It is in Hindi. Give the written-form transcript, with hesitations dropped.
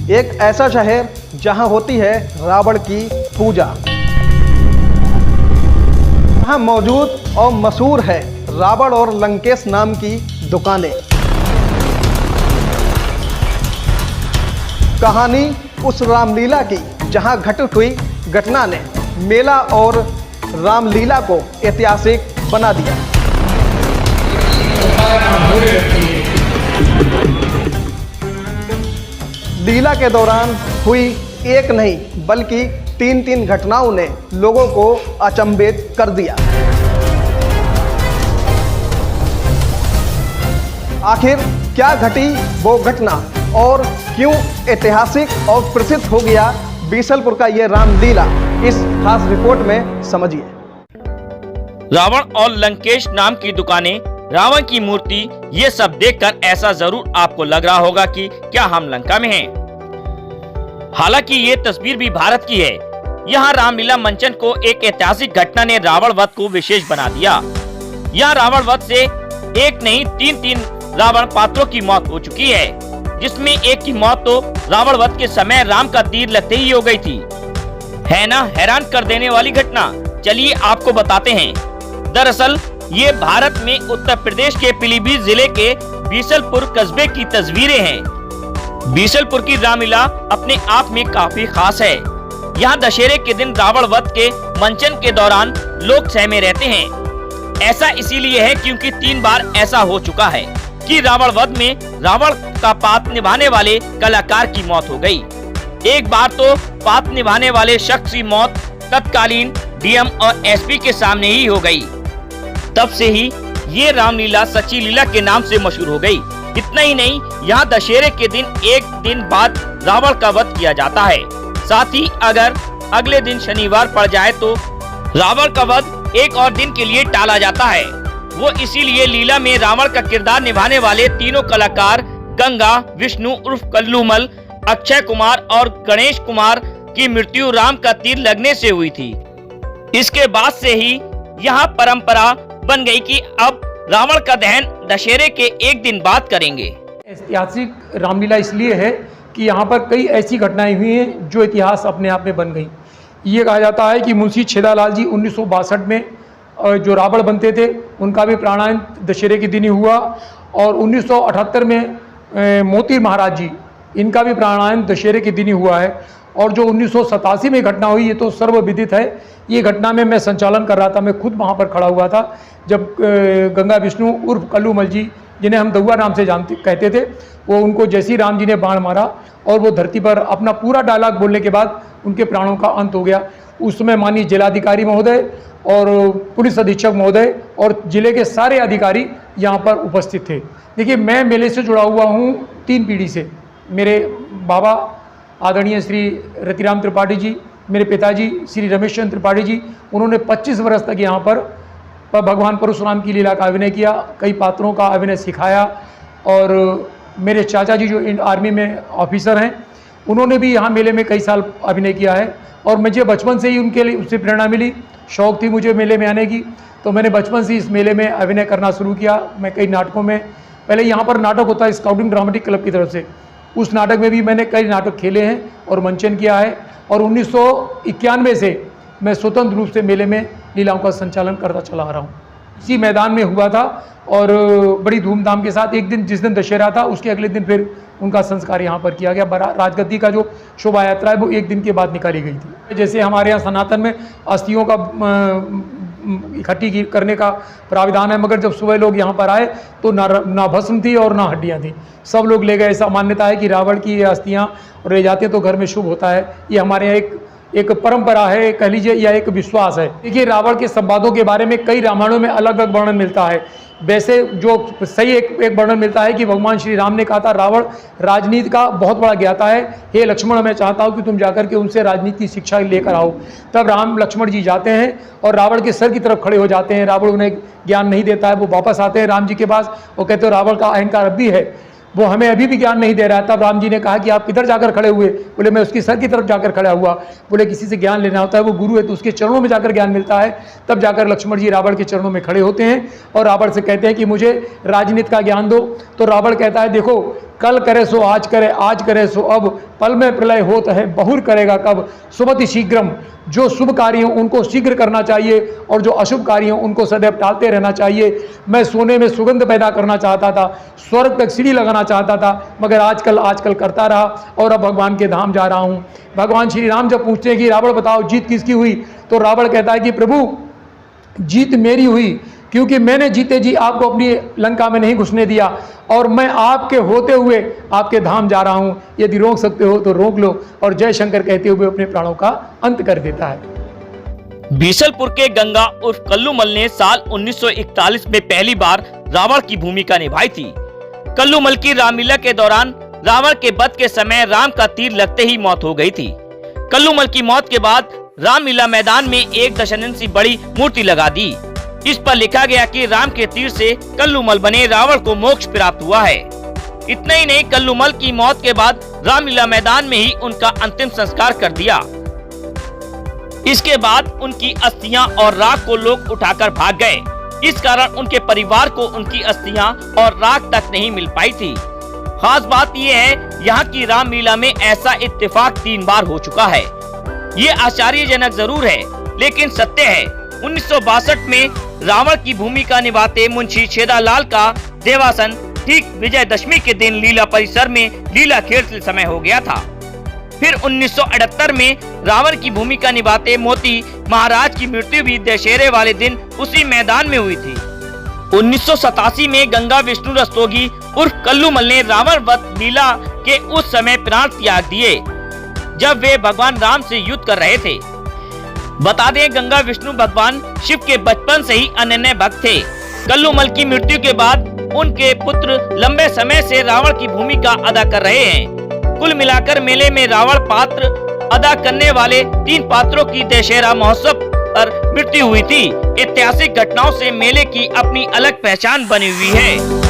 एक ऐसा शहर जहां होती है रावण की पूजा। यहाँ मौजूद और मशहूर है रावण और लंकेश नाम की दुकानें। कहानी उस रामलीला की जहां घटित हुई घटना ने मेला और रामलीला को ऐतिहासिक बना दिया। लीला के दौरान हुई एक नहीं बल्कि तीन घटनाओं ने लोगों को अचंभित कर दिया। आखिर क्या घटी वो घटना और क्यों ऐतिहासिक और प्रसिद्ध हो गया बीसलपुर का ये रामलीला, इस खास रिपोर्ट में समझिए। रावण और लंकेश नाम की दुकानें, रावण की मूर्ति, ये सब देखकर ऐसा जरूर आपको लग रहा होगा कि क्या हम लंका में हैं। हालांकि ये तस्वीर भी भारत की है। यहाँ रामलीला मंचन को एक ऐतिहासिक घटना ने रावण वध को विशेष बना दिया। यहाँ रावण वध से एक नहीं तीन रावण पात्रों की मौत हो चुकी है, जिसमें एक की मौत तो रावण वध के समय राम का तीर लगते ही हो गई थी। है ना हैरान कर देने वाली घटना। चलिए आपको बताते हैं। दरअसल ये भारत में उत्तर प्रदेश के पीलीभीत जिले के बीसलपुर कस्बे की तस्वीरें हैं। बीसलपुर की रामलीला अपने आप में काफी खास है। यहाँ दशहरे के दिन रावण वध के मंचन के दौरान लोग सहमे रहते हैं। ऐसा इसीलिए है क्योंकि 3 बार ऐसा हो चुका है कि रावण वध में रावण का पात्र निभाने वाले कलाकार की मौत हो गई। एक बार तो पात्र निभाने वाले शख्स की मौत तत्कालीन डीएम और एसपी के सामने ही हो गई। तब से ही ये रामलीला सच्ची लीला के नाम से मशहूर हो गई। इतना ही नहीं, यहाँ दशहरे के दिन एक दिन बाद रावण का वध किया जाता है। साथ ही अगर अगले दिन शनिवार पड़ जाए तो रावण का वध एक और दिन के लिए टाला जाता है। वो इसीलिए लीला में रावण का किरदार निभाने वाले तीनों कलाकार गंगा, विष्णु उर्फ कल्लूमल, अक्षय कुमार और गणेश कुमार की मृत्यु राम का तीर लगने से हुई थी। इसके बाद से ही यहाँ परंपरा बन गई कि अब रावण का दहन दशहरे के एक दिन बाद करेंगे। ऐतिहासिक रामलीला इसलिए है कि यहाँ पर कई ऐसी घटनाएं हुई हैं जो इतिहास अपने आप में बन गई। ये कहा जाता है कि मुंशी छेदालाल जी 1962 में जो रावण बनते थे उनका भी प्राणायन दशहरे के दिन ही हुआ, और 1978 में मोती महाराज जी, इनका भी प्राणायन दशहरे के दिन ही हुआ है। और जो 1987 में घटना हुई, ये तो सर्वविदित है। ये घटना में मैं संचालन कर रहा था, मैं खुद वहाँ पर खड़ा हुआ था, जब गंगा विष्णु उर्फ कल्लूमल जी, जिन्हें हम दउआ नाम से कहते थे, वो उनको जैसे ही राम जी ने बाण मारा और वो धरती पर अपना पूरा डायलॉग बोलने के बाद उनके प्राणों का अंत हो गया। उस समय माननीय जिलाधिकारी महोदय और पुलिस अधीक्षक महोदय और जिले के सारे अधिकारी यहाँ पर उपस्थित थे। देखिए, मैं मेले से जुड़ा हुआ हूँ 3 पीढ़ी से। मेरे बाबा आदरणीय श्री रतिराम त्रिपाठी जी, मेरे पिताजी श्री रमेश चंद्र त्रिपाठी जी, उन्होंने 25 वर्ष तक यहाँ पर भगवान परशुराम की लीला का अभिनय किया, कई पात्रों का अभिनय सिखाया। और मेरे चाचा जी जो आर्मी में ऑफिसर हैं, उन्होंने भी यहाँ मेले में कई साल अभिनय किया है। और मुझे बचपन से ही उनके लिए उससे प्रेरणा मिली, शौक़ थी मुझे मेले में आने की, तो मैंने बचपन से इस मेले में अभिनय करना शुरू किया। मैं कई नाटकों में, पहले यहाँ पर नाटक होता है स्काउटिंग ड्रामेटिक क्लब की तरफ से, उस नाटक में भी मैंने कई नाटक खेले हैं और मंचन किया है। और 1991 से मैं स्वतंत्र रूप से मेले में लीलाओं का संचालन करता चला आ रहा हूँ। इसी मैदान में हुआ था और बड़ी धूमधाम के साथ एक दिन, जिस दिन दशहरा था उसके अगले दिन फिर उनका संस्कार यहाँ पर किया गया। राजगद्दी का जो शोभा यात्रा है वो एक दिन के बाद निकाली गई थी। जैसे हमारे यहाँ सनातन में अस्थियों का इकट्ठी करने का प्राविधान है, मगर जब सुबह लोग यहाँ पर आए तो ना भस्म थी और ना हड्डियाँ थी, सब लोग ले गए। ऐसा मान्यता है कि रावण की ये अस्थियाँ ले जाते हैं तो घर में शुभ होता है। ये हमारे यहाँ एक परंपरा है, कह लीजिए, या एक विश्वास है। देखिए, रावण के संवादों के बारे में कई रामायणों में अलग अलग वर्णन मिलता है। वैसे जो सही एक वर्णन मिलता है कि भगवान श्री राम ने कहा था, रावण राजनीति का बहुत बड़ा ज्ञाता है, हे लक्ष्मण, मैं चाहता हूं कि तुम जाकर के उनसे राजनीति की शिक्षा लेकर आओ। तब राम लक्ष्मण जी जाते हैं और रावण के सर की तरफ खड़े हो जाते हैं। रावण उन्हें ज्ञान नहीं देता है, वो वापस आते हैं राम जी के पास, वो कहते हैं रावण का अहंकार अब भी है, वो हमें अभी भी ज्ञान नहीं दे रहा है। तब राम जी ने कहा कि आप किधर जाकर खड़े हुए? बोले मैं उसकी सर की तरफ जाकर खड़ा हुआ। बोले किसी से ज्ञान लेना होता है, वो गुरु है तो उसके चरणों में जाकर ज्ञान मिलता है। तब जाकर लक्ष्मण जी रावण के चरणों में खड़े होते हैं और रावण से कहते हैं कि मुझे राजनीति का ज्ञान दो। तो रावण कहता है देखो, कल करे सो आज करे, आज करे सो अब, पल में प्रलय होता है बहुर करेगा कब। सुमति शीघ्रम, जो शुभ कार्य हो उनको शीघ्र करना चाहिए और जो अशुभ कार्य हो उनको सदैव टालते रहना चाहिए। मैं सोने में सुगंध पैदा करना चाहता था, स्वर्ग तक सीढ़ी लगाना चाहता था, मगर आजकल करता रहा और अब भगवान के धाम जा रहा हूँ। भगवान श्री राम जब पूछते हैं कि रावण बताओ जीत किसकी हुई, तो रावण कहता है कि प्रभु जीत मेरी हुई, क्योंकि मैंने जीते जी आपको अपनी लंका में नहीं घुसने दिया और मैं आपके होते हुए आपके धाम जा रहा हूं। यदि रोक सकते हो तो रोक लो। और जय शंकर कहते हुए अपने प्राणों का अंत कर देता है। बीसलपुर के गंगा उर्फ कल्लूमल ने साल 1941 में पहली बार रावण की भूमिका निभाई थी। कल्लूमल की रामलीला के दौरान रावण के वध के समय राम का तीर लगते ही मौत हो गई थी। कल्लूमल की मौत के बाद रामलीला मैदान में एक दशनंशी बड़ी मूर्ति लगा दी। इस पर लिखा गया कि राम के तीर से कल्लूमल बने रावण को मोक्ष प्राप्त हुआ है। इतना ही नहीं, कल्लूमल की मौत के बाद रामलीला मैदान में ही उनका अंतिम संस्कार कर दिया। इसके बाद उनकी अस्थियां और राख को लोग उठाकर भाग गए। इस कारण उनके परिवार को उनकी अस्थियां और राख तक नहीं मिल पाई थी। खास बात यह है, यहाँ की रामलीला में ऐसा इत्तेफाक 3 बार हो चुका है। ये आश्चर्यजनक जरूर है लेकिन सत्य है। 1962 में रावण की भूमिका निभाते मुंशी छेदालाल का देवासन ठीक विजयदशमी के दिन लीला परिसर में लीला खेल समय हो गया था। फिर 1978 में रावण की भूमिका निभाते मोती महाराज की मृत्यु भी दशहरे वाले दिन उसी मैदान में हुई थी। 1987 में गंगा विष्णु रस्तोगी उर्फ कल्लूमल ने रावण वध लीला के उस समय प्राण त्याग दिए जब वे भगवान राम से युद्ध कर रहे थे। बता दें, गंगा विष्णु भगवान शिव के बचपन से ही अनन्य भक्त थे। कल्लूमल की मृत्यु के बाद उनके पुत्र लंबे समय से रावण की भूमिका अदा कर रहे हैं। कुल मिलाकर मेले में रावण पात्र अदा करने वाले 3 पात्रों की दशहरा महोत्सव पर मृत्यु हुई थी। ऐतिहासिक घटनाओं से मेले की अपनी अलग पहचान बनी हुई है।